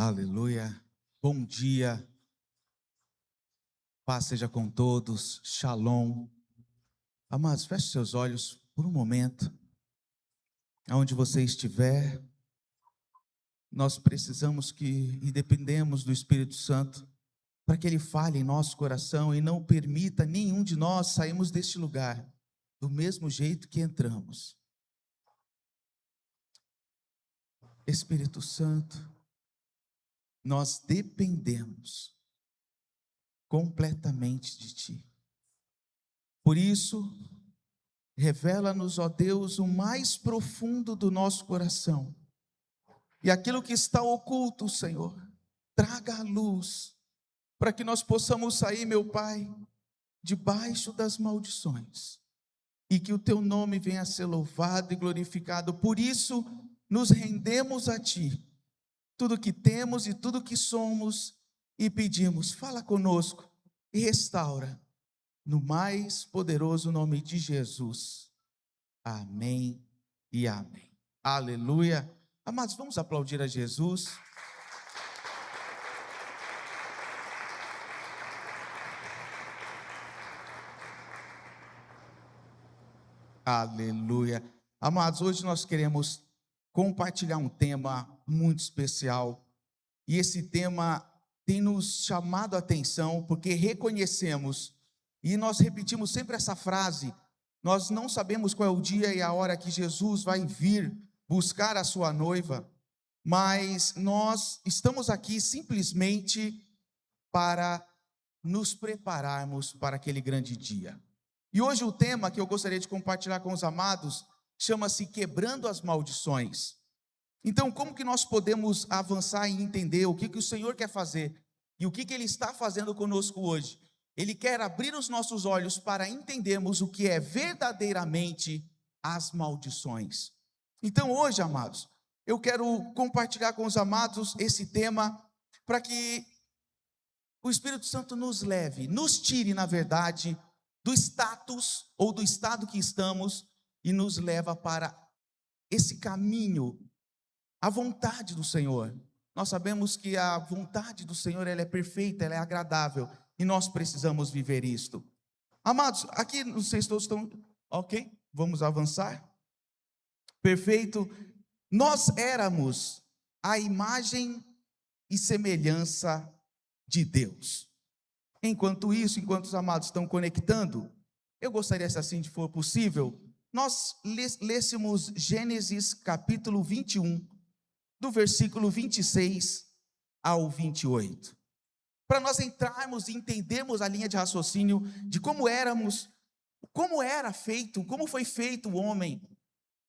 Aleluia. Bom dia. Paz seja com todos. Shalom. Amados, feche seus olhos por um momento. Aonde você estiver, nós precisamos e dependemos do Espírito Santo para que Ele fale em nosso coração e não permita nenhum de nós sairmos deste lugar do mesmo jeito que entramos. Espírito Santo, nós dependemos completamente de Ti. Por isso, revela-nos, ó Deus, o mais profundo do nosso coração. E aquilo que está oculto, Senhor, traga a luz, para que nós possamos sair, meu Pai, debaixo das maldições. E que o Teu nome venha a ser louvado e glorificado. Por isso, nos rendemos a Ti. Tudo que temos e tudo que somos, e pedimos, fala conosco e restaura, no mais poderoso nome de Jesus. Amém e amém. Aleluia. Amados, vamos aplaudir a Jesus. Aleluia. Amados, hoje nós queremos compartilhar um tema muito especial. E esse tema tem nos chamado a atenção, porque reconhecemos, e nós repetimos sempre essa frase: nós não sabemos qual é o dia e a hora que Jesus vai vir buscar a sua noiva, mas nós estamos aqui simplesmente para nos prepararmos para aquele grande dia. E hoje o tema que eu gostaria de compartilhar com os amados chama-se Quebrando as Maldições. Então, como que nós podemos avançar e entender o que o Senhor quer fazer e o que Ele está fazendo conosco hoje? Ele quer abrir os nossos olhos para entendermos o que é verdadeiramente as maldições. Então, hoje, amados, eu quero compartilhar com os amados esse tema para que o Espírito Santo nos leve, nos tire, na verdade, do status ou do estado que estamos e nos leva para esse caminho, a vontade do Senhor. Nós sabemos que a vontade do Senhor, ela é perfeita, ela é agradável, e nós precisamos viver isto. Amados, aqui não sei se todos estão ok, vamos avançar. Perfeito. Nós éramos a imagem e semelhança de Deus. Enquanto isso, enquanto os amados estão conectando, eu gostaria, se assim for possível, nós lêssemos Gênesis capítulo 21, do versículo 26 ao 28. Para nós entrarmos e entendermos a linha de raciocínio de como éramos, como era feito, como foi feito o homem,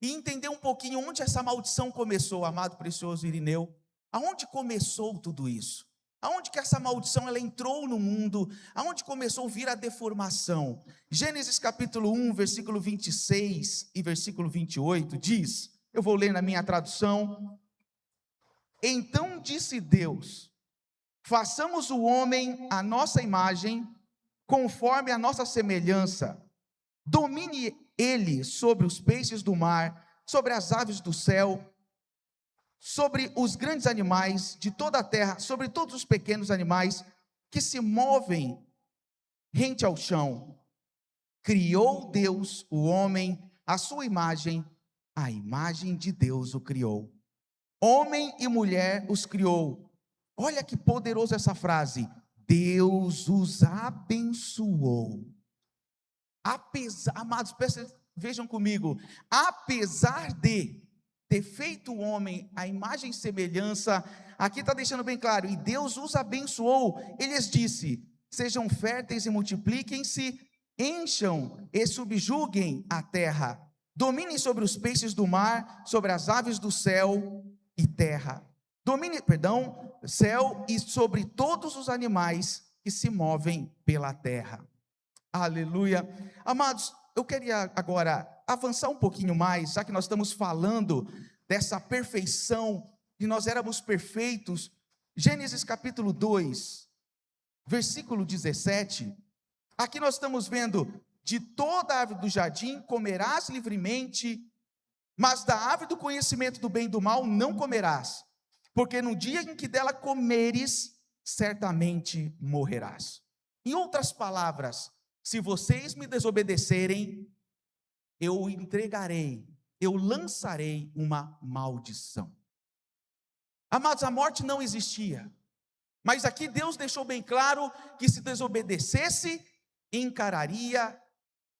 e entender um pouquinho onde essa maldição começou, amado precioso Irineu. Aonde começou tudo isso? Aonde que essa maldição ela entrou no mundo? Aonde começou a vir a deformação? Gênesis capítulo 1, versículo 26 e versículo 28 diz, eu vou ler na minha tradução: então disse Deus, façamos o homem à nossa imagem, conforme a nossa semelhança, domine ele sobre os peixes do mar, sobre as aves do céu, sobre os grandes animais de toda a terra, sobre todos os pequenos animais que se movem rente ao chão. Criou Deus o homem à sua imagem, a imagem de Deus o criou. Homem e mulher os criou. Olha que poderosa essa frase. Deus os abençoou. Amados, vejam comigo. Apesar de ter feito o homem à imagem e semelhança, aqui está deixando bem claro, e Deus os abençoou. Ele lhes disse, sejam férteis e multipliquem-se, encham e subjuguem a terra. Dominem sobre os peixes do mar, sobre as aves do céu e terra. Céu e sobre todos os animais que se movem pela terra. Aleluia. Amados, eu queria agora avançar um pouquinho mais, já que nós estamos falando dessa perfeição, que nós éramos perfeitos. Gênesis capítulo 2, versículo 17, aqui nós estamos vendo, de toda árvore do jardim comerás livremente, mas da árvore do conhecimento do bem e do mal não comerás, porque no dia em que dela comeres, certamente morrerás. Em outras palavras, se vocês me desobedecerem, eu entregarei, eu lançarei uma maldição. Amados, a morte não existia, mas aqui Deus deixou bem claro que se desobedecesse, encararia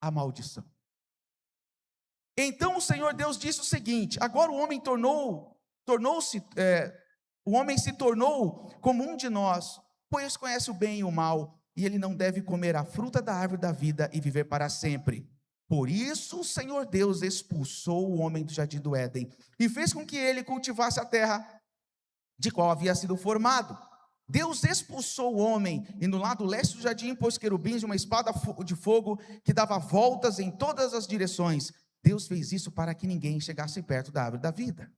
a maldição. Então o Senhor Deus disse o seguinte: agora o homem o homem se tornou como um de nós, pois conhece o bem e o mal, e ele não deve comer a fruta da árvore da vida e viver para sempre. Por isso o Senhor Deus expulsou o homem do jardim do Éden e fez com que ele cultivasse a terra de qual havia sido formado. Deus expulsou o homem, e no lado leste do jardim pôs querubins e uma espada de fogo que dava voltas em todas as direções. Deus fez isso para que ninguém chegasse perto da árvore da vida.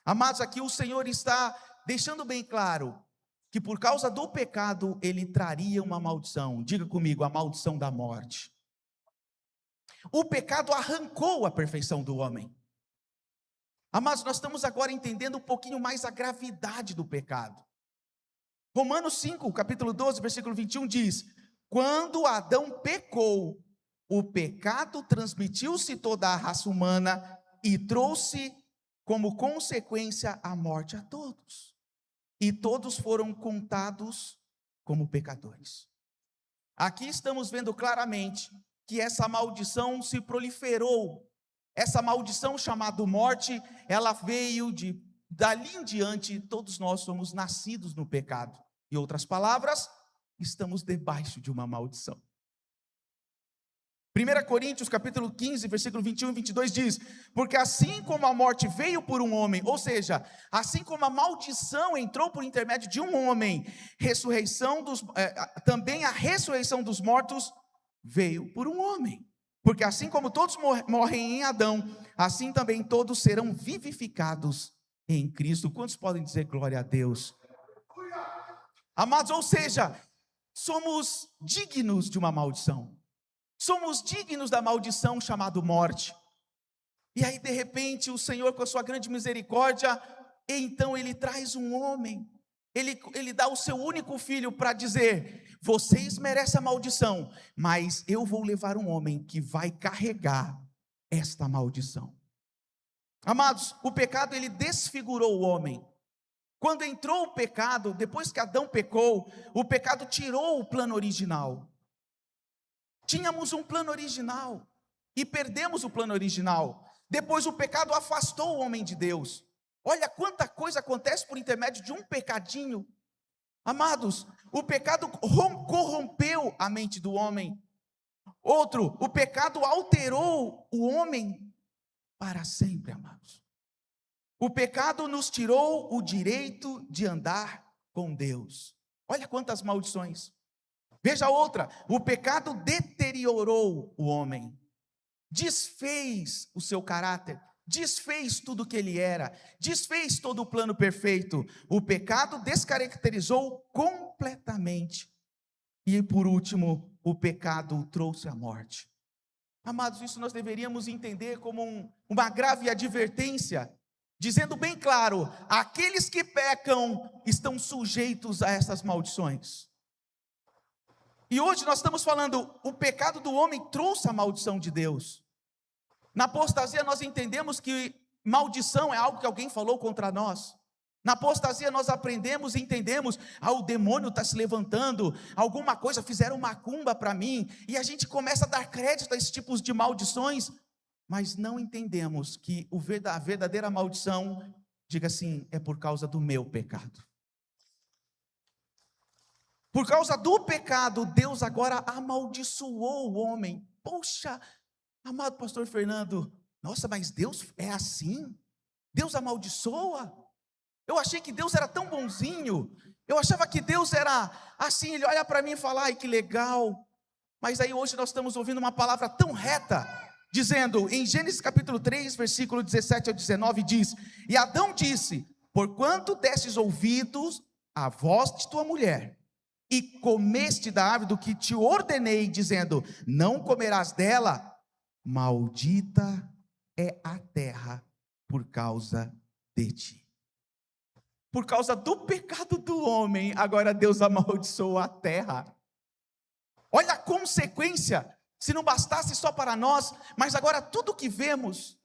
Amados, aqui o Senhor está deixando bem claro que por causa do pecado ele traria uma maldição. Diga comigo, a maldição da morte. O pecado arrancou a perfeição do homem. Amados, nós estamos agora entendendo um pouquinho mais a gravidade do pecado. Romanos 5, capítulo 12, versículo 21 diz: quando Adão pecou, o pecado transmitiu-se toda a raça humana e trouxe como consequência a morte a todos. E todos foram contados como pecadores. Aqui estamos vendo claramente que essa maldição se proliferou. Essa maldição chamada morte, ela veio dali em diante, todos nós somos nascidos no pecado. Em outras palavras, estamos debaixo de uma maldição. 1 Coríntios capítulo 15, versículo 21 e 22 diz: porque assim como a morte veio por um homem, ou seja, assim como a maldição entrou por intermédio de um homem, também a ressurreição dos mortos veio por um homem. Porque assim como todos morrem em Adão, assim também todos serão vivificados em Cristo. Quantos podem dizer glória a Deus? Amados, ou seja, somos dignos de uma maldição. Somos dignos da maldição chamada morte. E aí de repente o Senhor, com a sua grande misericórdia, então ele traz um homem. Ele dá o seu único filho para dizer: vocês merecem a maldição, mas eu vou levar um homem que vai carregar esta maldição. Amados, o pecado ele desfigurou o homem. Quando entrou o pecado, depois que Adão pecou, o pecado tirou o plano original. Tínhamos um plano original e perdemos o plano original. Depois o pecado afastou o homem de Deus. Olha quanta coisa acontece por intermédio de um pecadinho. Amados, o pecado corrompeu a mente do homem. Outro, o pecado alterou o homem para sempre, amados. O pecado nos tirou o direito de andar com Deus. Olha quantas maldições. Veja outra, o pecado deteriorou o homem, desfez o seu caráter, desfez tudo o que ele era, desfez todo o plano perfeito. O pecado descaracterizou completamente. E por último, o pecado trouxe a morte. Amados, isso nós deveríamos entender como uma grave advertência, dizendo bem claro: aqueles que pecam estão sujeitos a essas maldições. E hoje nós estamos falando, o pecado do homem trouxe a maldição de Deus. Na apostasia nós entendemos que maldição é algo que alguém falou contra nós. Na apostasia nós aprendemos e entendemos: o demônio está se levantando, alguma coisa, fizeram macumba para mim, e a gente começa a dar crédito a esses tipos de maldições, mas não entendemos que a verdadeira maldição, diga assim, é por causa do meu pecado. Por causa do pecado, Deus agora amaldiçoou o homem. Poxa, amado pastor Fernando, nossa, mas Deus é assim? Deus amaldiçoa? Eu achei que Deus era tão bonzinho. Eu achava que Deus era assim, ele olha para mim e fala: ai, que legal. Mas aí hoje nós estamos ouvindo uma palavra tão reta, dizendo, em Gênesis capítulo 3, versículo 17 ao 19, diz: e Adão disse: porquanto destes ouvidos à voz de tua mulher, e comeste da árvore do que te ordenei, dizendo: não comerás dela, maldita é a terra por causa de ti. por causa do pecado do homem, agora Deus amaldiçoou a terra. Olha a consequência, se não bastasse só para nós, mas agora tudo que vemos.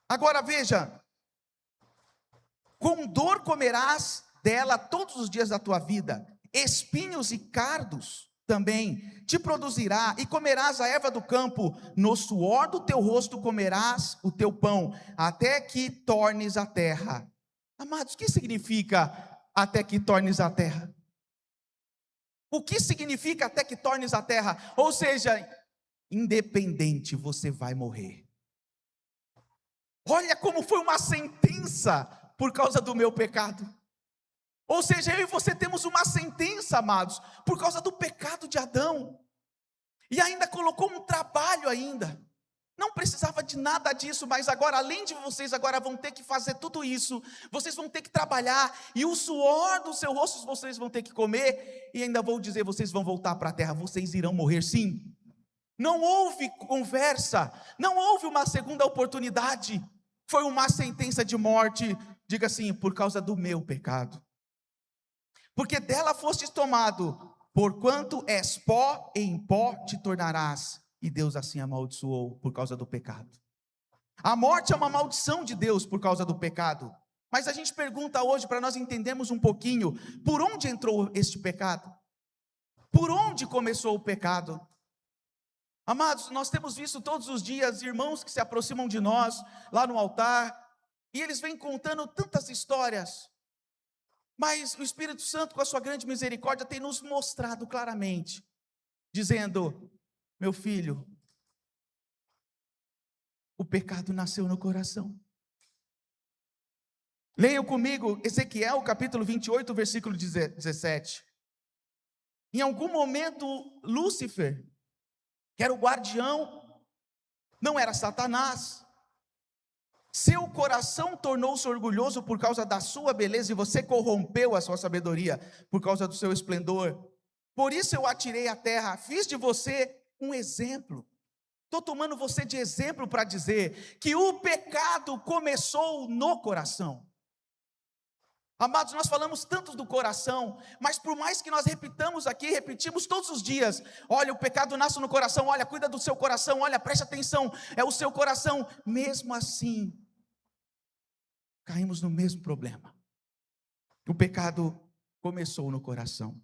Agora veja, com dor comerás dela todos os dias da tua vida, espinhos e cardos também te produzirá, e comerás a erva do campo, no suor do teu rosto comerás o teu pão, até que tornes a terra. Amados, o que significa até que tornes a terra? O que significa até que tornes a terra? Ou seja, independente, você vai morrer. Olha como foi uma sentença por causa do meu pecado. Ou seja, eu e você temos uma sentença, amados, por causa do pecado de Adão. E ainda colocou um trabalho ainda. Não precisava de nada disso, mas agora, além de vocês agora vão ter que fazer tudo isso, vocês vão ter que trabalhar, e o suor do seu rosto vocês vão ter que comer, e ainda vou dizer, vocês vão voltar para a terra, vocês irão morrer sim. Não houve conversa, não houve uma segunda oportunidade, foi uma sentença de morte, diga assim, por causa do meu pecado. Porque dela fostes tomado, porquanto és pó, e em pó te tornarás. E Deus assim amaldiçoou por causa do pecado. A morte é uma maldição de Deus por causa do pecado. Mas a gente pergunta hoje, para nós entendermos um pouquinho, por onde entrou este pecado? Por onde começou o pecado? Amados, nós temos visto todos os dias irmãos que se aproximam de nós, lá no altar, e eles vêm contando tantas histórias. Mas o Espírito Santo, com a sua grande misericórdia, tem nos mostrado claramente, dizendo: meu filho, o pecado nasceu no coração. Leiam comigo Ezequiel capítulo 28, versículo 17. Em algum momento, Lúcifer, que era o guardião, não era Satanás, seu coração tornou-se orgulhoso por causa da sua beleza, e você corrompeu a sua sabedoria por causa do seu esplendor. Por isso eu atirei à terra, fiz de você um exemplo. Estou tomando você de exemplo para dizer que o pecado começou no coração. Amados, nós falamos tanto do coração, mas por mais que nós repitamos aqui, repetimos todos os dias, olha, o pecado nasce no coração, olha, cuida do seu coração, olha, preste atenção, é o seu coração. Mesmo assim, caímos no mesmo problema. O pecado começou no coração.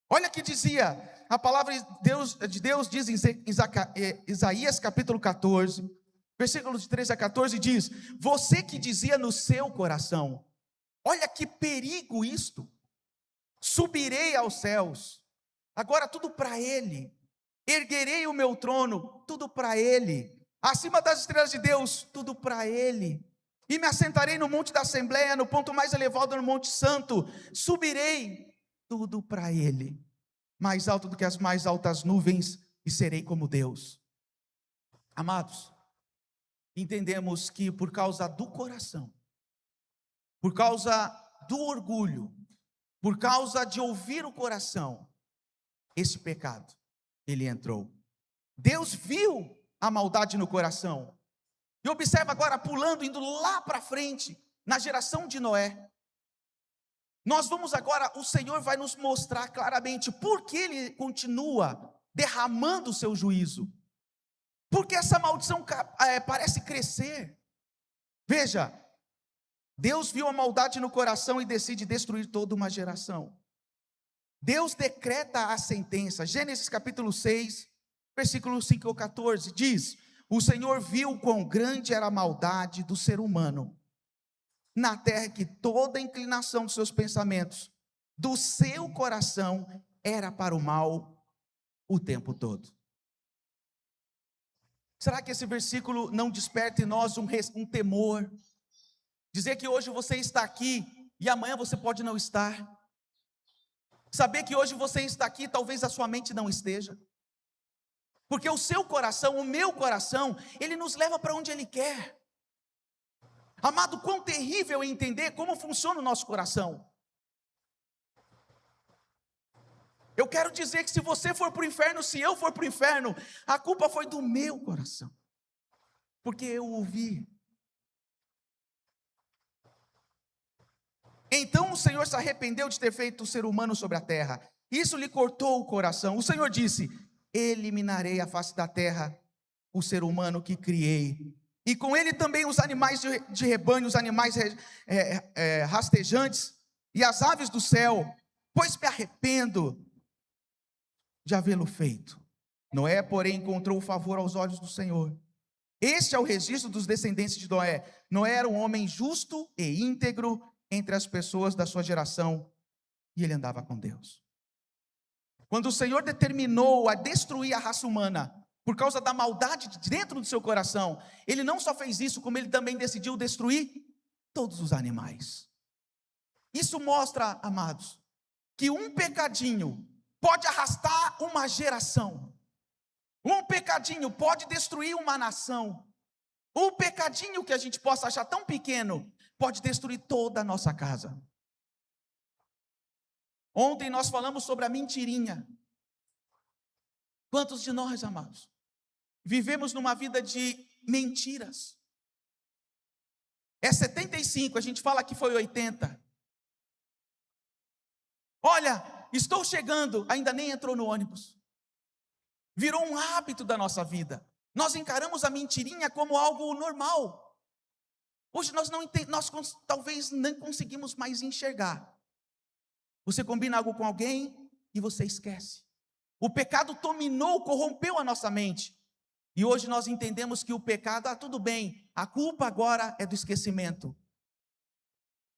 Olha que dizia, a palavra de Deus diz em Isaías capítulo 14, versículos de 13 a 14, diz: você que dizia no seu coração, olha que perigo isto, subirei aos céus, agora tudo para Ele, erguerei o meu trono, tudo para Ele, acima das estrelas de Deus, tudo para Ele, e me assentarei no monte da Assembleia, no ponto mais elevado no Monte Santo, subirei, tudo para Ele, mais alto do que as mais altas nuvens, e serei como Deus. Amados, entendemos que por causa do coração, por causa do orgulho, por causa de ouvir o coração, esse pecado, ele entrou. Deus viu a maldade no coração, e observa agora pulando, indo lá para frente, na geração de Noé. Nós vamos agora, o Senhor vai nos mostrar claramente por que Ele continua derramando o seu juízo, porque essa maldição parece crescer. Veja, Deus viu a maldade no coração e decide destruir toda uma geração. Deus decreta a sentença. Gênesis capítulo 6, versículo 5 ao 14, diz: o Senhor viu quão grande era a maldade do ser humano na terra, que toda a inclinação dos seus pensamentos, do seu coração, era para o mal o tempo todo. Será que esse versículo não desperta em nós um temor? Dizer que hoje você está aqui e amanhã você pode não estar. Saber que hoje você está aqui, talvez a sua mente não esteja. Porque o seu coração, o meu coração, ele nos leva para onde ele quer. Amado, quão terrível é entender como funciona o nosso coração. Eu quero dizer que se você for para o inferno, se eu for para o inferno, a culpa foi do meu coração. Porque eu ouvi. Então o Senhor se arrependeu de ter feito o ser humano sobre a terra. Isso lhe cortou o coração. O Senhor disse: eliminarei a face da terra o ser humano que criei, e com ele também os animais de rebanho, os animais rastejantes e as aves do céu, pois me arrependo de havê-lo feito. Noé, porém, encontrou favor aos olhos do Senhor. Este é o registro dos descendentes de Noé. Noé era um homem justo e íntegro entre as pessoas da sua geração, e ele andava com Deus. Quando o Senhor determinou a destruir a raça humana, por causa da maldade dentro do seu coração, ele não só fez isso, como ele também decidiu destruir todos os animais. Isso mostra, amados, que um pecadinho pode arrastar uma geração. Um pecadinho pode destruir uma nação. Um pecadinho que a gente possa achar tão pequeno pode destruir toda a nossa casa. Ontem nós falamos sobre a mentirinha. Quantos de nós, amados, vivemos numa vida de mentiras? É 75, a gente fala que foi 80. Olha, estou chegando, ainda nem entrou no ônibus. Virou um hábito da nossa vida. Nós encaramos a mentirinha como algo normal. Hoje nós talvez nem conseguimos mais enxergar. Você combina algo com alguém e você esquece. O pecado dominou, corrompeu a nossa mente. E hoje nós entendemos que o pecado, tudo bem, a culpa agora é do esquecimento.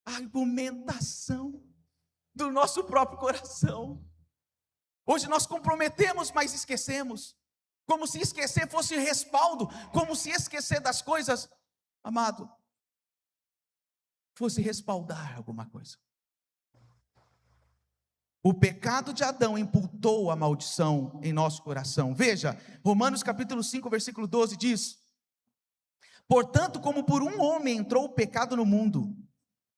A argumentação do nosso próprio coração. Hoje nós comprometemos, mas esquecemos. Como se esquecer fosse respaldo, como se esquecer das coisas, amado, fosse respaldar alguma coisa. O pecado de Adão imputou a maldição em nosso coração. Veja, Romanos capítulo 5, versículo 12 diz: portanto, como por um homem entrou o pecado no mundo,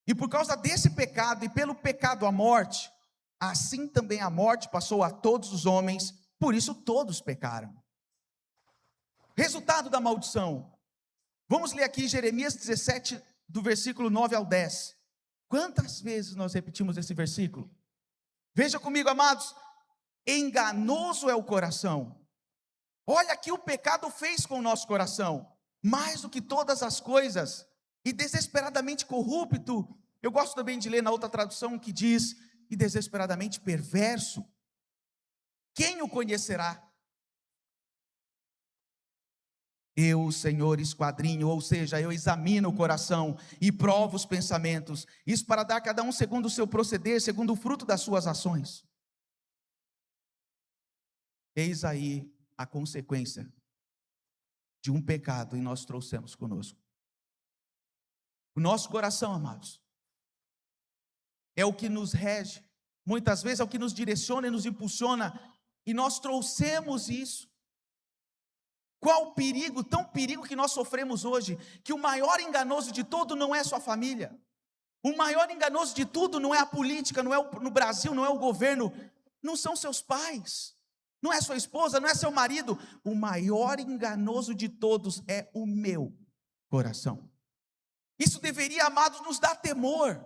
e por causa desse pecado e pelo pecado a morte, assim também a morte passou a todos os homens, por isso todos pecaram. Resultado da maldição. Vamos ler aqui Jeremias 17, do versículo 9 ao 10. Quantas vezes nós repetimos esse versículo? Veja comigo, amados, enganoso é o coração. Olha o que o pecado fez com o nosso coração, mais do que todas as coisas, e desesperadamente corrupto. Eu gosto também de ler na outra tradução que diz, e desesperadamente perverso. Quem o conhecerá? Eu, Senhor, esquadrinho, ou seja, eu examino o coração e provo os pensamentos, isso para dar a cada um segundo o seu proceder, segundo o fruto das suas ações. Eis aí a consequência de um pecado, e nós trouxemos conosco. O nosso coração, amados, é o que nos rege, muitas vezes é o que nos direciona e nos impulsiona, e nós trouxemos isso. Qual o perigo, tão perigo que nós sofremos hoje, que o maior enganoso de tudo não é sua família, o maior enganoso de tudo não é a política, não é no Brasil, não é o governo, não são seus pais, não é sua esposa, não é seu marido, o maior enganoso de todos é o meu coração. Isso deveria, amados, nos dar temor,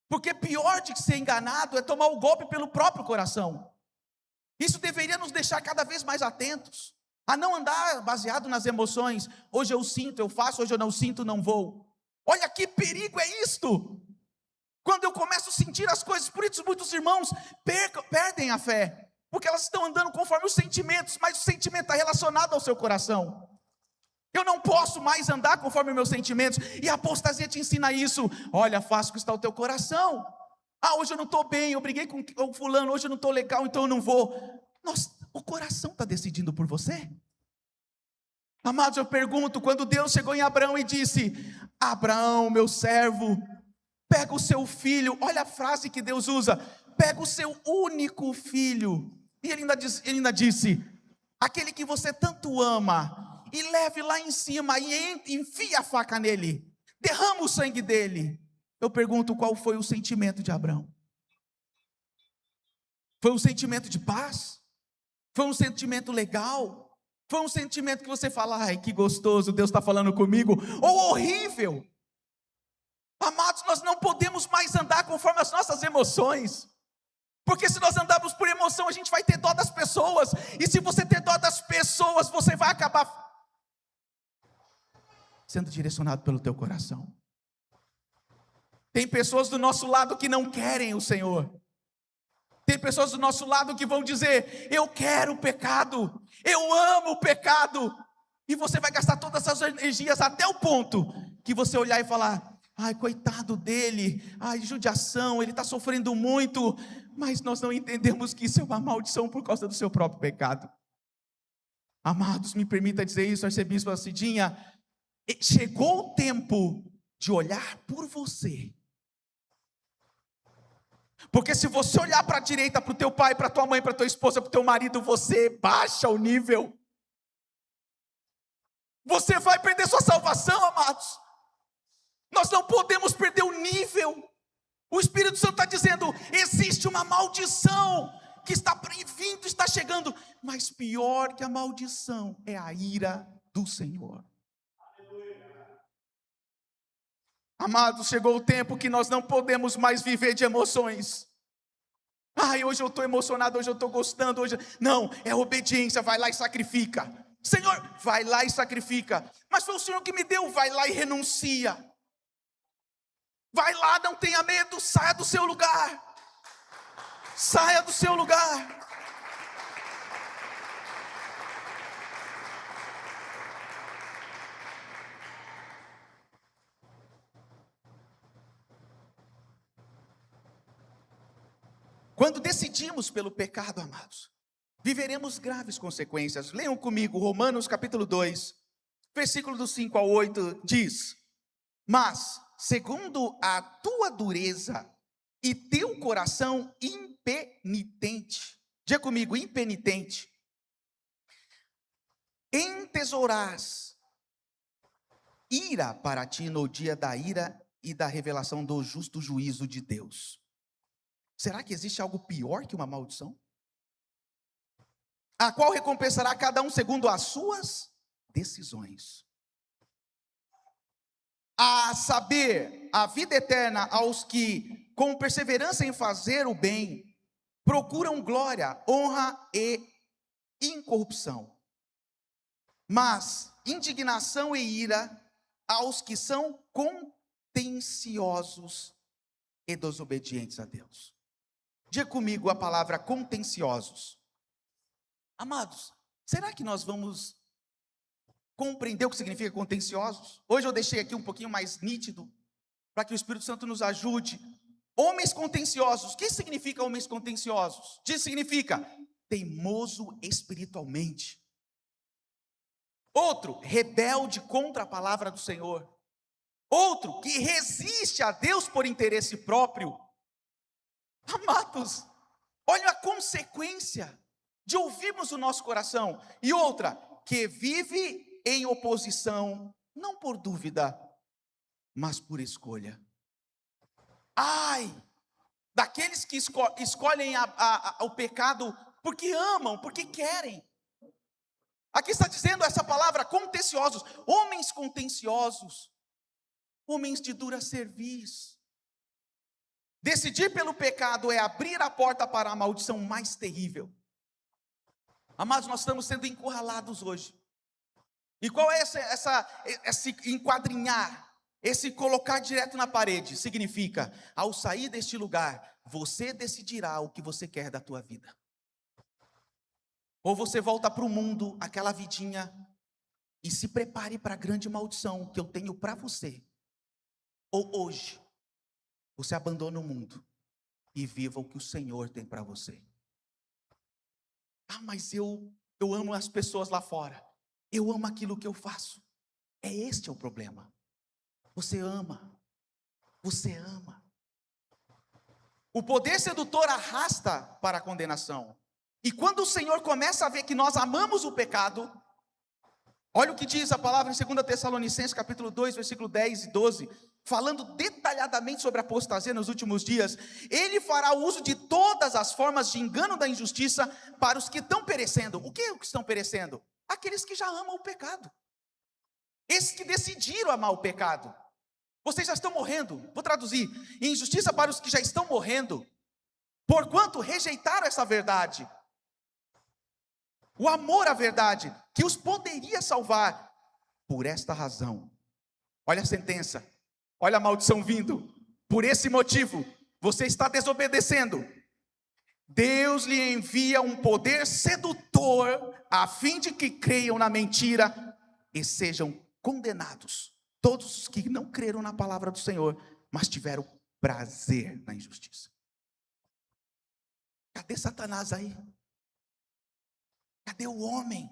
porque pior de ser enganado é tomar o golpe pelo próprio coração. Isso deveria nos deixar cada vez mais atentos, a não andar baseado nas emoções. Hoje eu sinto, eu faço, hoje eu não sinto, não vou. Olha que perigo é isto, quando eu começo a sentir as coisas. Por isso muitos irmãos perdem a fé, porque elas estão andando conforme os sentimentos, mas o sentimento está relacionado ao seu coração. Eu não posso mais andar conforme meus sentimentos, e a apostasia te ensina isso. Olha, faça o que está o teu coração. Hoje eu não estou bem, eu briguei com o fulano, hoje eu não estou legal, então eu não vou. O coração está decidindo por você? Amados, eu pergunto, quando Deus chegou em Abraão e disse: Abraão, meu servo, pega o seu filho, olha a frase que Deus usa, pega o seu único filho, e ele ainda disse, aquele que você tanto ama, e leve lá em cima, e enfia a faca nele, derrama o sangue dele. Eu pergunto, qual foi o sentimento de Abraão? Foi um sentimento de paz? Foi um sentimento legal? Foi um sentimento que você fala, ai que gostoso, Deus está falando comigo? Ou horrível? Amados, nós não podemos mais andar conforme as nossas emoções. Porque se nós andarmos por emoção, a gente vai ter dó das pessoas. E se você ter dó das pessoas, você vai acabar sendo direcionado pelo teu coração. Tem pessoas do nosso lado que não querem o Senhor. Tem pessoas do nosso lado que vão dizer: eu quero o pecado, eu amo o pecado. E você vai gastar todas essas energias até o ponto que você olhar e falar: ai, coitado dele, ai, judiação, ele está sofrendo muito. Mas nós não entendemos que isso é uma maldição por causa do seu próprio pecado. Amados, me permita dizer isso, arcebispo Cidinha, chegou o tempo de olhar por você. Porque se você olhar para a direita, para o teu pai, para a tua mãe, para a tua esposa, para o teu marido, você baixa o nível. Você vai perder sua salvação, amados. Nós não podemos perder o nível. O Espírito Santo está dizendo: existe uma maldição que está vindo, está chegando. Mas pior que a maldição é a ira do Senhor. Amados, chegou o tempo que nós não podemos mais viver de emoções. Ai, hoje eu estou emocionado, hoje eu estou gostando, hoje... Não, é obediência, vai lá e sacrifica. Senhor, vai lá e sacrifica. Mas foi o Senhor que me deu, vai lá e renuncia. Vai lá, não tenha medo, saia do seu lugar. Saia do seu lugar. Quando decidimos pelo pecado, amados, viveremos graves consequências. Leiam comigo, Romanos capítulo 2, versículo do 5 ao 8, diz: mas, segundo a tua dureza e teu coração impenitente, diga comigo, impenitente, entesourás ira para ti no dia da ira e da revelação do justo juízo de Deus. Será que existe algo pior que uma maldição? A qual recompensará cada um segundo as suas decisões. A saber, a vida eterna aos que, com perseverança em fazer o bem, procuram glória, honra e incorrupção. Mas indignação e ira aos que são contenciosos e desobedientes a Deus. Diga comigo a palavra contenciosos. Amados, será que nós vamos compreender o que significa contenciosos? Hoje eu deixei aqui um pouquinho mais nítido, para que o Espírito Santo nos ajude. Homens contenciosos, o que significa homens contenciosos? Significa teimoso espiritualmente. Outro, rebelde contra a palavra do Senhor. Outro, que resiste a Deus por interesse próprio. Amados, olha a consequência de ouvirmos o nosso coração. E outra, que vive em oposição, não por dúvida, mas por escolha. Ai, daqueles que escolhem o pecado porque amam, porque querem. Aqui está dizendo essa palavra, contenciosos, homens contenciosos, homens de dura cerviz. Decidir pelo pecado é abrir a porta para a maldição mais terrível. Amados, nós estamos sendo encurralados hoje. E qual é esse enquadrinhar, esse colocar direto na parede? Significa, ao sair deste lugar, você decidirá o que você quer da tua vida. Ou você volta para o mundo, aquela vidinha, e se prepare para a grande maldição que eu tenho para você. Ou hoje, você abandona o mundo e viva o que o Senhor tem para você. Ah, mas eu amo as pessoas lá fora. Eu amo aquilo que eu faço. Este é o problema. Você ama. Você ama. O poder sedutor arrasta para a condenação. E quando o Senhor começa a ver que nós amamos o pecado, olha o que diz a palavra em 2 Tessalonicenses, capítulo 2, versículo 10 e 12, falando detalhadamente sobre a apostasia nos últimos dias. Ele fará uso de todas as formas de engano da injustiça para os que estão perecendo. O que é o que estão perecendo? Aqueles que já amam o pecado. Esses que decidiram amar o pecado. Vocês já estão morrendo. Vou traduzir. Injustiça para os que já estão morrendo, porquanto rejeitaram essa verdade. O amor à verdade, que os poderia salvar. Por esta razão, olha a sentença, olha a maldição vindo. Por esse motivo, você está desobedecendo. Deus lhe envia um poder sedutor, a fim de que creiam na mentira e sejam condenados. Todos os que não creram na palavra do Senhor, mas tiveram prazer na injustiça. Cadê Satanás aí? Cadê o homem?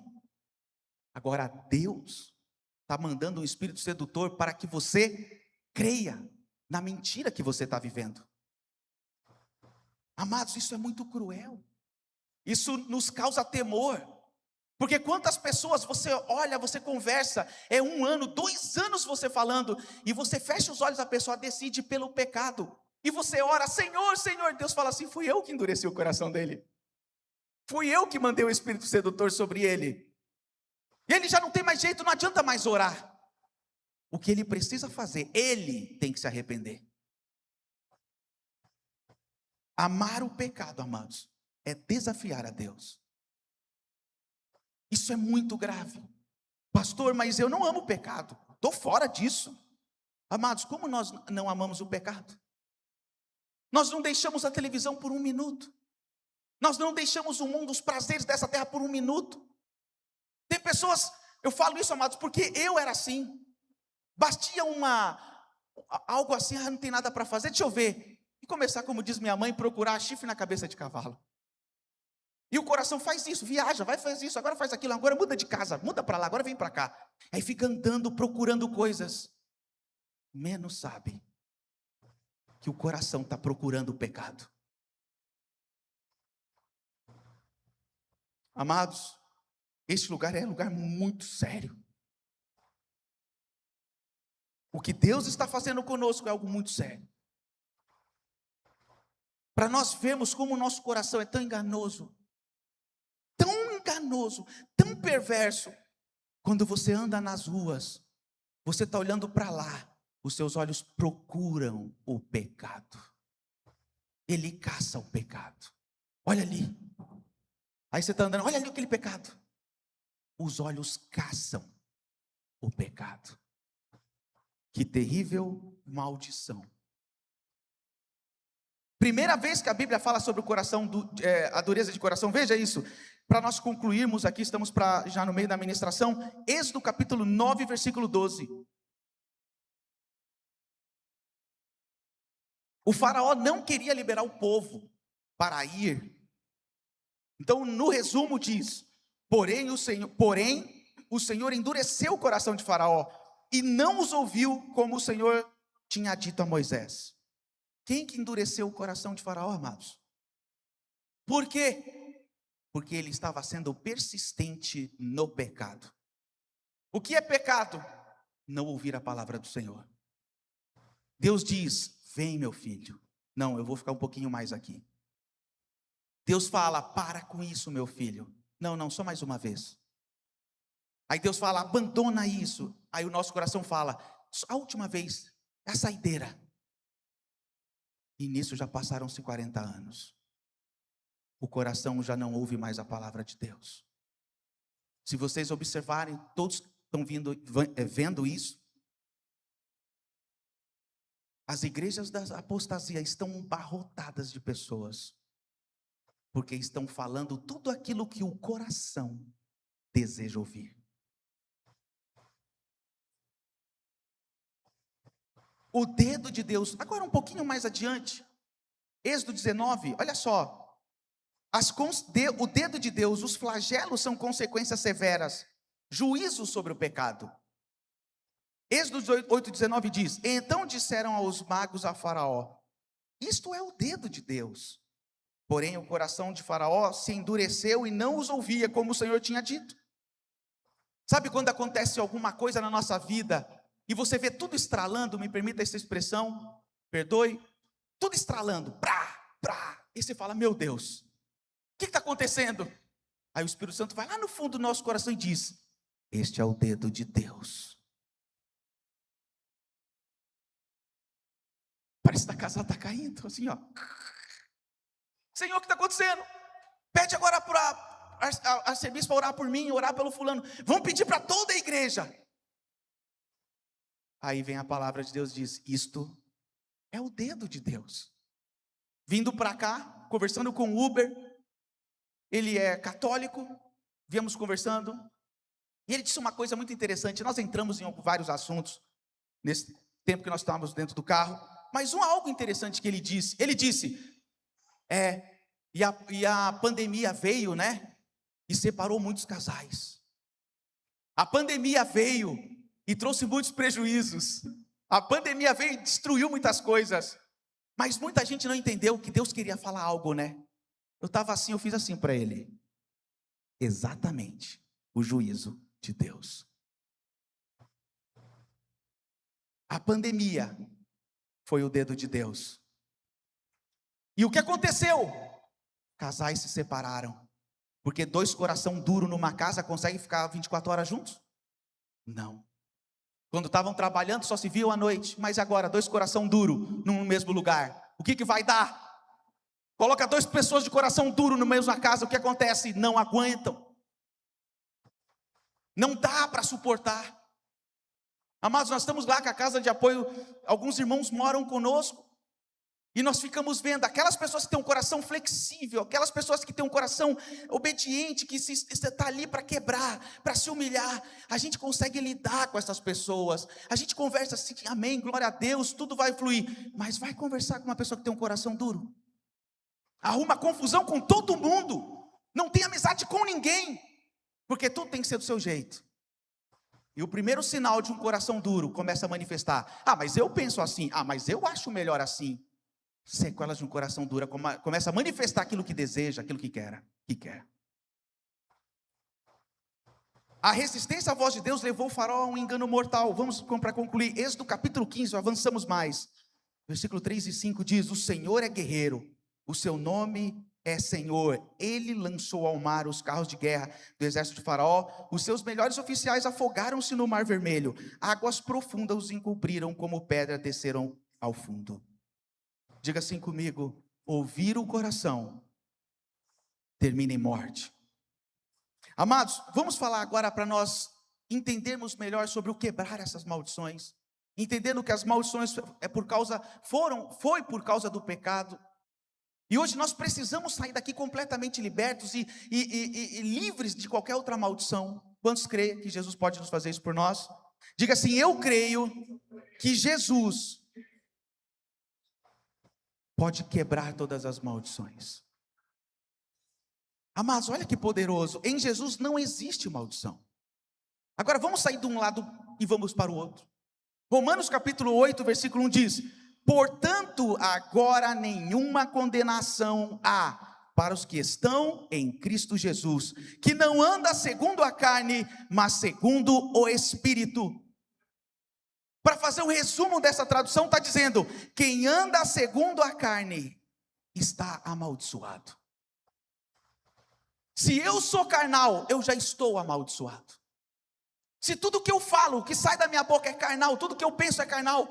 Agora Deus está mandando um espírito sedutor para que você creia na mentira que você está vivendo. Amados, isso é muito cruel. Isso nos causa temor. Porque quantas pessoas você olha, você conversa, é 1 ano, 2 anos você falando, e você fecha os olhos, a pessoa decide pelo pecado. E você ora, Senhor, Senhor, Deus fala assim, fui eu que endureci o coração dele. Fui eu que mandei o espírito sedutor sobre ele. E ele já não tem mais jeito, não adianta mais orar. O que ele precisa fazer, ele tem que se arrepender. Amar o pecado, amados, é desafiar a Deus. Isso é muito grave. Pastor, mas eu não amo o pecado. Estou fora disso. Amados, como nós não amamos o pecado? Nós não deixamos a televisão por 1 minuto. Nós não deixamos o mundo, os prazeres dessa terra por 1 minuto. Tem pessoas, eu falo isso, amados, porque eu era assim. Bastia algo assim, não tem nada para fazer, deixa eu ver. E começar, como diz minha mãe, procurar chifre na cabeça de cavalo. E o coração faz isso, viaja, vai fazer isso, agora faz aquilo, agora muda de casa, muda para lá, agora vem para cá. Aí fica andando, procurando coisas. Menos sabe que o coração está procurando o pecado. Amados, este lugar é um lugar muito sério. O que Deus está fazendo conosco é algo muito sério. Para nós vermos como o nosso coração é tão enganoso, tão perverso. Quando você anda nas ruas, você está olhando para lá, os seus olhos procuram o pecado. Ele caça o pecado. Olha ali. Aí você está andando, olha ali aquele pecado. Os olhos caçam o pecado. Que terrível maldição. Primeira vez que a Bíblia fala sobre o coração, a dureza de coração, veja isso. Para nós concluirmos aqui, estamos já no meio da ministração, Êxodo capítulo 9, versículo 12. O faraó não queria liberar o povo para ir. Então, no resumo diz, porém o Senhor endureceu o coração de Faraó e não os ouviu como o Senhor tinha dito a Moisés. Quem que endureceu o coração de Faraó, amados? Por quê? Porque ele estava sendo persistente no pecado. O que é pecado? Não ouvir a palavra do Senhor. Deus diz, vem meu filho. Não, eu vou ficar um pouquinho mais aqui. Deus fala, para com isso meu filho. Não, só mais uma vez. Aí Deus fala, abandona isso. Aí o nosso coração fala, a última vez, é a saideira. E nisso já passaram-se 40 anos. O coração já não ouve mais a palavra de Deus. Se vocês observarem, todos estão vendo isso. As igrejas da apostasia estão abarrotadas de pessoas. Porque estão falando tudo aquilo que o coração deseja ouvir. O dedo de Deus, agora um pouquinho mais adiante, Êxodo 19, olha só. O dedo de Deus, os flagelos são consequências severas, juízo sobre o pecado. Êxodo 8:19 diz, então disseram aos magos a Faraó, isto é o dedo de Deus. Porém o coração de Faraó se endureceu e não os ouvia como o Senhor tinha dito. Sabe quando acontece alguma coisa na nossa vida e você vê tudo estralando, me permita essa expressão, perdoe, tudo estralando, e você fala, meu Deus, o que está acontecendo? Aí o Espírito Santo vai lá no fundo do nosso coração e diz, este é o dedo de Deus. Parece que a casa está caindo, assim, ó. Senhor, o que está acontecendo? Pede agora para a arcebispo orar por mim, orar pelo fulano. Vamos pedir para toda a igreja. Aí vem a palavra de Deus e diz: isto é o dedo de Deus. Vindo para cá, conversando com o Uber, ele é católico, viemos conversando, e ele disse uma coisa muito interessante. Nós entramos em vários assuntos, nesse tempo que nós estávamos dentro do carro, mas algo interessante que ele disse, e a pandemia veio, né, e separou muitos casais. A pandemia veio e trouxe muitos prejuízos. A pandemia veio e destruiu muitas coisas. Mas muita gente não entendeu que Deus queria falar algo, né? Eu estava assim, eu fiz assim para ele. Exatamente o juízo de Deus. A pandemia foi o dedo de Deus. E o que aconteceu? Casais se separaram. Porque dois coração duro numa casa conseguem ficar 24 horas juntos? Não. Quando estavam trabalhando só se viam à noite. Mas agora, dois coração duro no mesmo lugar. O que vai dar? Coloca duas pessoas de coração duro na mesma casa. O que acontece? Não aguentam. Não dá para suportar. Amados, nós estamos lá com a casa de apoio. Alguns irmãos moram conosco. E nós ficamos vendo aquelas pessoas que têm um coração flexível, aquelas pessoas que têm um coração obediente, que está ali para quebrar, para se humilhar. A gente consegue lidar com essas pessoas. A gente conversa assim, amém, glória a Deus, tudo vai fluir. Mas vai conversar com uma pessoa que tem um coração duro. Arruma confusão com todo mundo. Não tem amizade com ninguém. Porque tudo tem que ser do seu jeito. E o primeiro sinal de um coração duro começa a manifestar. Ah, mas eu penso assim. Ah, mas eu acho melhor assim. Sequelas de um coração duro começa a manifestar aquilo que deseja, aquilo que quer. A resistência à voz de Deus levou o faraó a um engano mortal. Vamos para concluir. Êxodo capítulo 15, avançamos mais. Versículo 3 e 5 diz: o Senhor é guerreiro, o seu nome é Senhor. Ele lançou ao mar os carros de guerra do exército de faraó. Os seus melhores oficiais afogaram-se no mar vermelho. Águas profundas os encobriram, como pedra desceram ao fundo. Diga assim comigo: ouvir o coração termina em morte. Amados, vamos falar agora para nós entendermos melhor sobre o quebrar essas maldições. Entendendo que as maldições foi por causa do pecado. E hoje nós precisamos sair daqui completamente libertos e livres de qualquer outra maldição. Quantos creem que Jesus pode nos fazer isso por nós? Diga assim: eu creio que Jesus pode quebrar todas as maldições. Amados, olha que poderoso. Em Jesus não existe maldição. Agora vamos sair de um lado e vamos para o outro. Romanos capítulo 8, versículo 1 diz: portanto, agora nenhuma condenação há para os que estão em Cristo Jesus, que não anda segundo a carne, mas segundo o Espírito. Para fazer um resumo dessa tradução, está dizendo: quem anda segundo a carne está amaldiçoado. Se eu sou carnal, eu já estou amaldiçoado. Se tudo que eu falo, o que sai da minha boca é carnal, tudo que eu penso é carnal,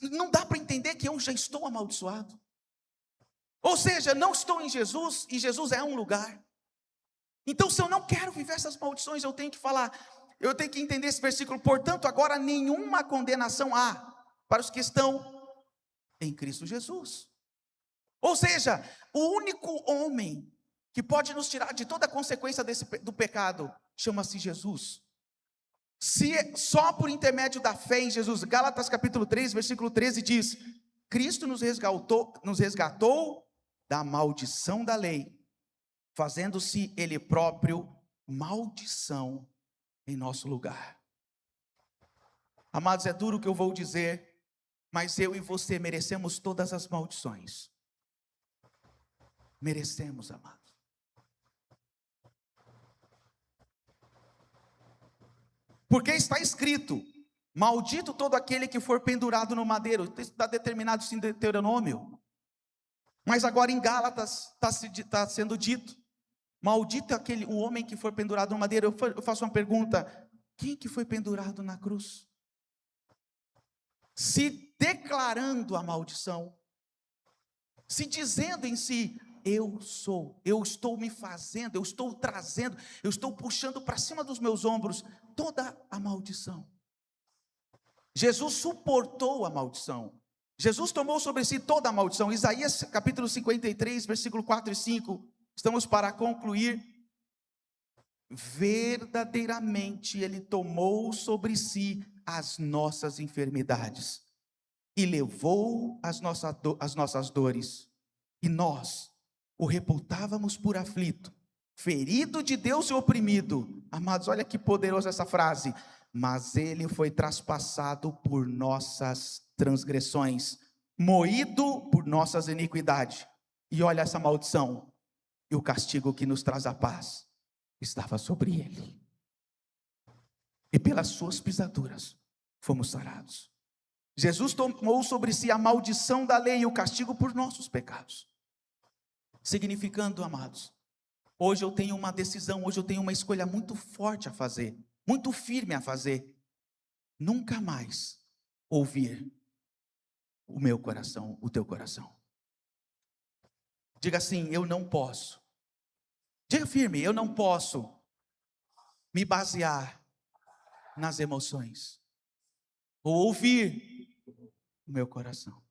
não dá para entender que eu já estou amaldiçoado. Ou seja, não estou em Jesus, e Jesus é um lugar. Então, se eu não quero viver essas maldições, eu tenho que falar, eu tenho que entender esse versículo. Portanto, agora nenhuma condenação há para os que estão em Cristo Jesus. Ou seja, o único homem que pode nos tirar de toda a consequência do pecado chama-se Jesus. Se só por intermédio da fé em Jesus, Gálatas capítulo 3, versículo 13 diz: Cristo nos resgatou da maldição da lei, fazendo-se Ele próprio maldição em nosso lugar. Amados, é duro o que eu vou dizer, mas eu e você merecemos todas as maldições. Merecemos, amados. Porque está escrito: maldito todo aquele que for pendurado no madeiro. Está determinado sim em Deuteronômio. Mas agora em Gálatas está sendo dito: maldito é o homem que for pendurado no madeiro. Eu faço uma pergunta: quem que foi pendurado na cruz? Se declarando a maldição, se dizendo em si: eu sou, eu estou me fazendo, eu estou trazendo, eu estou puxando para cima dos meus ombros toda a maldição. Jesus suportou a maldição. Jesus tomou sobre si toda a maldição. Isaías capítulo 53, versículo 4 e 5. Estamos para concluir. Verdadeiramente Ele tomou sobre si as nossas enfermidades e levou as nossas dores. E nós o reputávamos por aflito, ferido de Deus e oprimido. Amados, olha que poderosa essa frase. Mas Ele foi traspassado por nossas transgressões, moído por nossas iniquidades. E olha essa maldição. E o castigo que nos traz a paz estava sobre Ele. E pelas suas pisaduras fomos sarados. Jesus tomou sobre si a maldição da lei e o castigo por nossos pecados. Significando, amados, hoje eu tenho uma decisão, hoje eu tenho uma escolha muito forte a fazer, muito firme a fazer. Nunca mais ouvir o meu coração, o teu coração. Diga assim: eu não posso. Diga firme: eu não posso me basear nas emoções, ou ouvir o meu coração.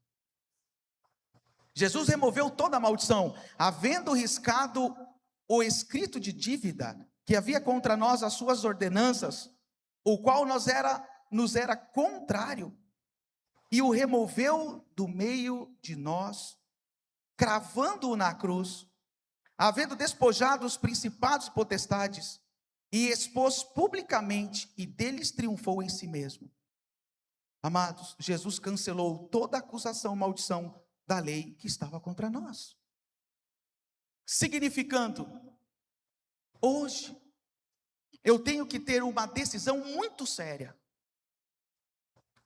Jesus removeu toda a maldição, havendo riscado o escrito de dívida que havia contra nós as suas ordenanças, o qual nos era contrário, e o removeu do meio de nós, cravando-o na cruz, havendo despojado os principados e potestades, e expôs publicamente, e deles triunfou em si mesmo. Amados, Jesus cancelou toda acusação, maldição da lei que estava contra nós. Significando, hoje, eu tenho que ter uma decisão muito séria,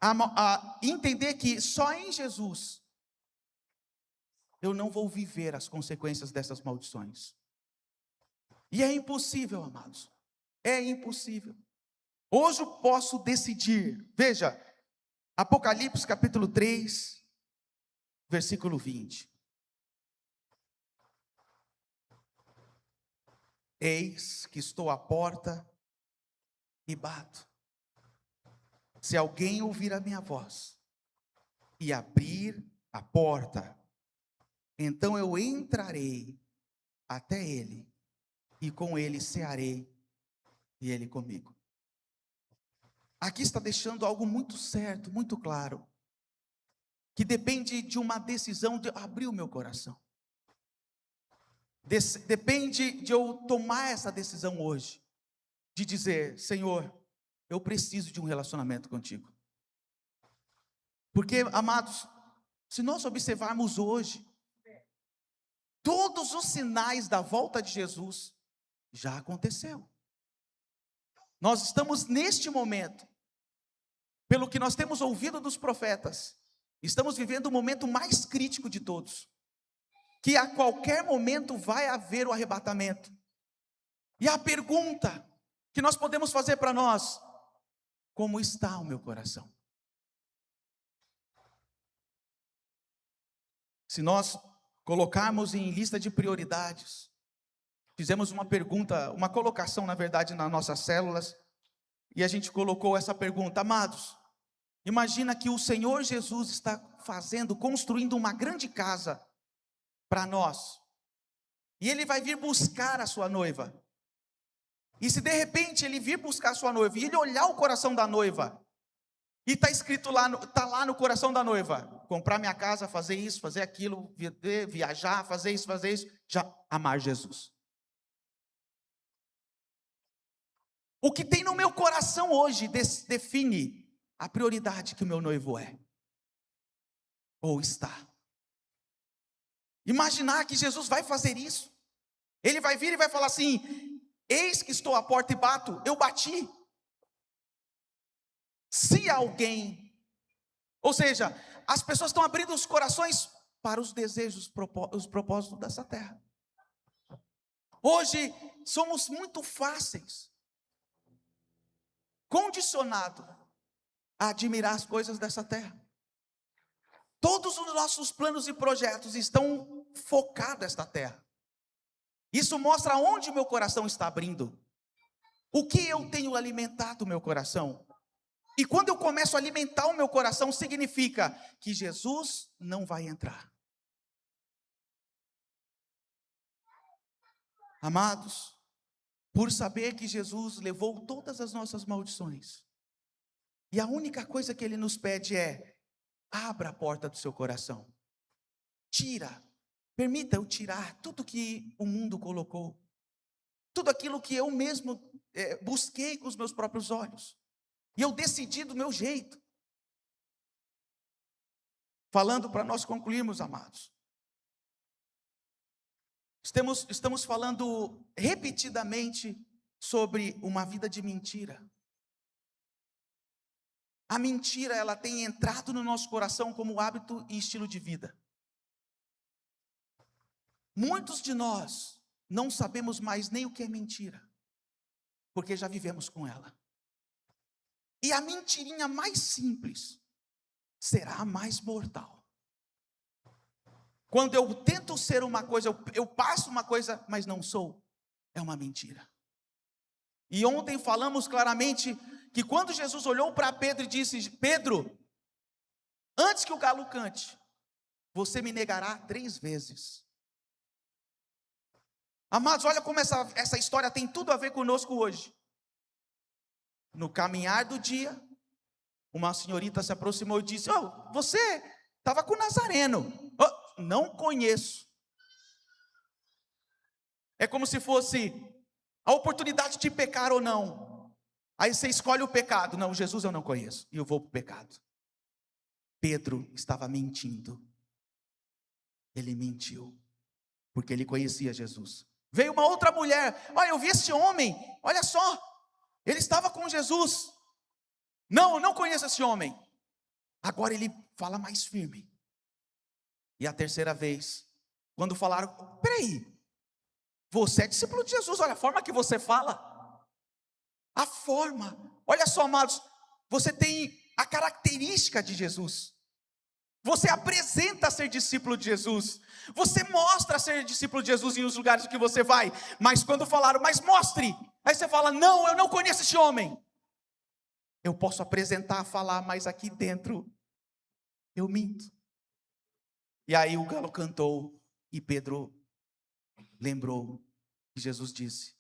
a entender que só em Jesus eu não vou viver as consequências dessas maldições. E é impossível, amados, é impossível. Hoje eu posso decidir. Veja, Apocalipse capítulo 3, versículo 20. Eis que estou à porta e bato. Se alguém ouvir a minha voz e abrir a porta, então eu entrarei até ele, e com ele cearei, e ele comigo. Aqui está deixando algo muito certo, muito claro, que depende de uma decisão de abrir o meu coração. Depende de eu tomar essa decisão hoje, de dizer: Senhor, eu preciso de um relacionamento contigo. Porque, amados, se nós observarmos hoje, todos os sinais da volta de Jesus já aconteceu. Nós estamos neste momento, pelo que nós temos ouvido dos profetas, estamos vivendo o momento mais crítico de todos, que a qualquer momento vai haver o arrebatamento. E a pergunta que nós podemos fazer para nós: como está o meu coração? Se nós colocarmos em lista de prioridades, fizemos uma pergunta, uma colocação, na verdade, nas nossas células, e a gente colocou essa pergunta: amados, imagina que o Senhor Jesus está construindo uma grande casa para nós, e Ele vai vir buscar a sua noiva. E se de repente Ele vir buscar a sua noiva, e Ele olhar o coração da noiva, e está escrito lá, está lá no coração da noiva: comprar minha casa, fazer isso, fazer aquilo, viajar, fazer isso, já amar Jesus. O que tem no meu coração hoje define a prioridade que o meu noivo é, ou está. Imaginar que Jesus vai fazer isso, Ele vai vir e vai falar assim: eis que estou à porta e bato. Eu bati. Se alguém, ou seja, as pessoas estão abrindo os corações para os desejos, os propósitos dessa terra. Hoje somos muito fáceis, condicionados a admirar as coisas dessa terra. Todos os nossos planos e projetos estão focados nesta terra. Isso mostra onde o meu coração está abrindo. O que eu tenho alimentado o meu coração. E quando eu começo a alimentar o meu coração, significa que Jesus não vai entrar. Amados, por saber que Jesus levou todas as nossas maldições, e a única coisa que Ele nos pede é: abra a porta do seu coração. Permita eu tirar tudo que o mundo colocou. Tudo aquilo que eu mesmo busquei com os meus próprios olhos. E eu decidi do meu jeito. Falando para nós concluirmos, amados. Estamos falando repetidamente sobre uma vida de mentira. A mentira, ela tem entrado no nosso coração como hábito e estilo de vida. Muitos de nós não sabemos mais nem o que é mentira, porque já vivemos com ela. E a mentirinha mais simples será a mais mortal. Quando eu tento ser uma coisa, eu passo uma coisa, mas não sou, é uma mentira. E ontem falamos claramente que quando Jesus olhou para Pedro e disse: Pedro, antes que o galo cante, você me negará 3 vezes. Amados, olha como essa história tem tudo a ver conosco hoje. No caminhar do dia, uma senhorita se aproximou e disse: você estava com o Nazareno. Não conheço. É como se fosse a oportunidade de pecar ou não. Aí você escolhe o pecado. Não, Jesus eu não conheço, e eu vou para o pecado. Pedro estava mentindo. Ele mentiu, porque ele conhecia Jesus. Veio uma outra mulher: olha, eu vi esse homem, olha só, ele estava com Jesus. Não, eu não conheço esse homem. Agora ele fala mais firme. E a terceira vez, quando falaram: peraí, você é discípulo de Jesus, olha a forma que você fala. A forma, olha só, amados, você tem a característica de Jesus. Você apresenta ser discípulo de Jesus. Você mostra ser discípulo de Jesus em os lugares que você vai. Mas quando falaram: mas mostre, aí você fala: não, eu não conheço esse homem. Eu posso apresentar, falar, mas aqui dentro eu minto. E aí o galo cantou e Pedro lembrou que Jesus disse: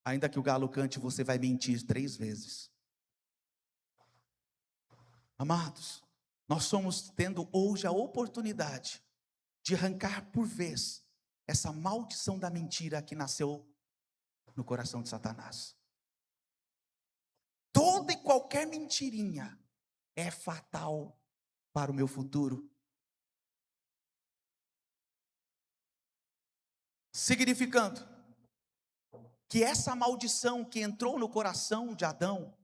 ainda que o galo cante, você vai mentir 3 vezes. Amados, nós estamos tendo hoje a oportunidade de arrancar por vez essa maldição da mentira que nasceu no coração de Satanás. Toda e qualquer mentirinha é fatal para o meu futuro. Significando que essa maldição que entrou no coração de Adão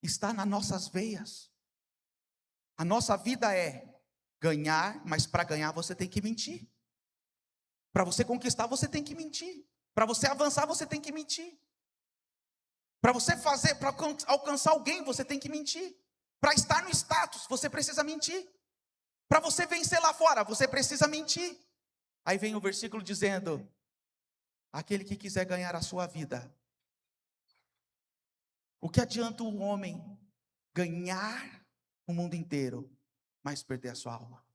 está nas nossas veias. A nossa vida é ganhar, mas para ganhar você tem que mentir. Para você conquistar você tem que mentir. Para você avançar você tem que mentir. Para você fazer, para alcançar alguém você tem que mentir. Para estar no status você precisa mentir. Para você vencer lá fora você precisa mentir. Aí vem o versículo dizendo: aquele que quiser ganhar a sua vida. O que adianta o homem ganhar o mundo inteiro, mas perder a sua alma?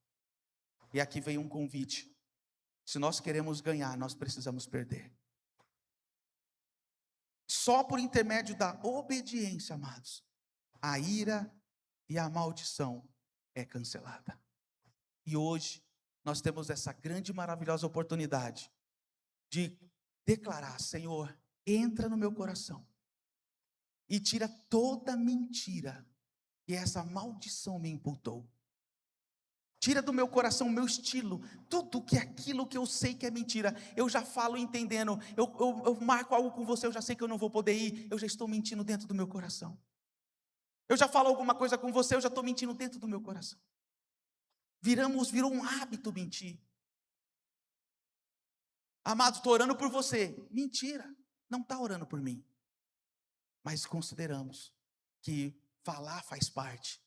E aqui vem um convite. Se nós queremos ganhar, nós precisamos perder. Só por intermédio da obediência, amados, a ira e a maldição é cancelada. E hoje nós temos essa grande e maravilhosa oportunidade de declarar: Senhor, entra no meu coração e tira toda mentira que essa maldição me imputou. Tira do meu coração o meu estilo, tudo que é aquilo que eu sei que é mentira. Eu já falo entendendo, eu marco algo com você, eu já sei que eu não vou poder ir, eu já estou mentindo dentro do meu coração. Eu já falo alguma coisa com você, eu já estou mentindo dentro do meu coração. Virou um hábito mentir. Amado, estou orando por você. Mentira, não está orando por mim. Mas consideramos que falar faz parte.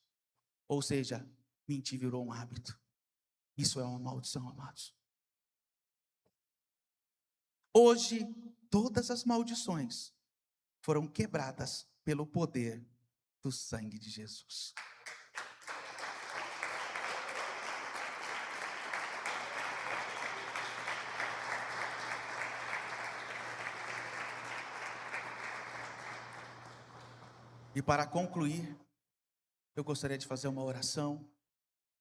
Ou seja, mentir virou um hábito. Isso é uma maldição, amados. Hoje, todas as maldições foram quebradas pelo poder do sangue de Jesus. E para concluir, eu gostaria de fazer uma oração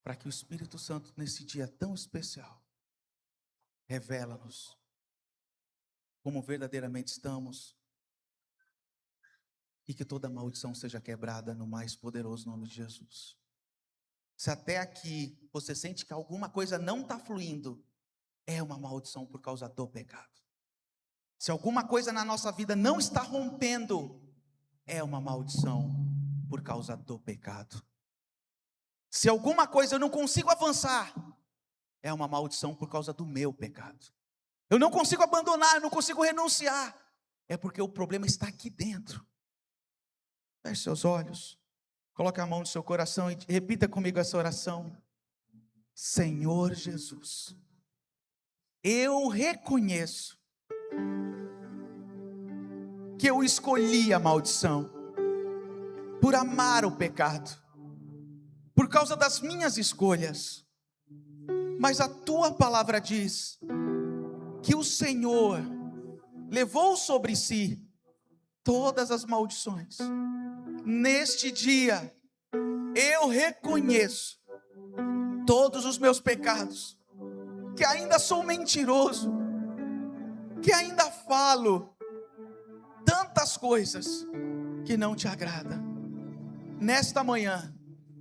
para que o Espírito Santo, nesse dia tão especial, revela-nos como verdadeiramente estamos e que toda maldição seja quebrada no mais poderoso nome de Jesus. Se até aqui você sente que alguma coisa não está fluindo, é uma maldição por causa do pecado. Se alguma coisa na nossa vida não está rompendo, é uma maldição por causa do pecado. Se alguma coisa eu não consigo avançar, é uma maldição por causa do meu pecado. Eu não consigo abandonar, eu não consigo renunciar, é porque o problema está aqui dentro. Feche seus olhos, coloque a mão no seu coração e repita comigo essa oração. Senhor Jesus, eu reconheço que eu escolhi a maldição por amar o pecado, por causa das minhas escolhas. Mas a tua palavra diz que o Senhor levou sobre si todas as maldições. Neste dia, eu reconheço todos os meus pecados, que ainda sou mentiroso, que ainda falo tantas coisas que não te agradam. Nesta manhã,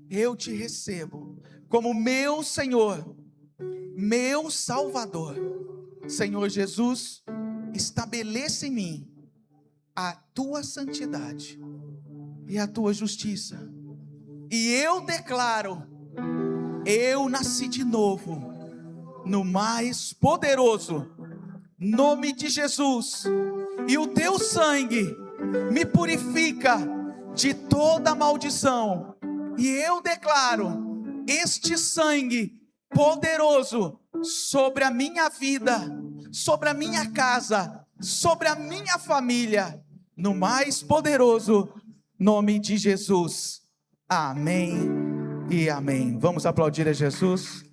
eu te recebo como meu Senhor, meu Salvador. Senhor Jesus, estabeleça em mim a tua santidade e a tua justiça. E eu declaro, eu nasci de novo, no mais poderoso nome de Jesus. E o teu sangue me purifica de toda maldição. E eu declaro este sangue poderoso sobre a minha vida, sobre a minha casa, sobre a minha família, no mais poderoso nome de Jesus. Amém e amém. Vamos aplaudir a Jesus.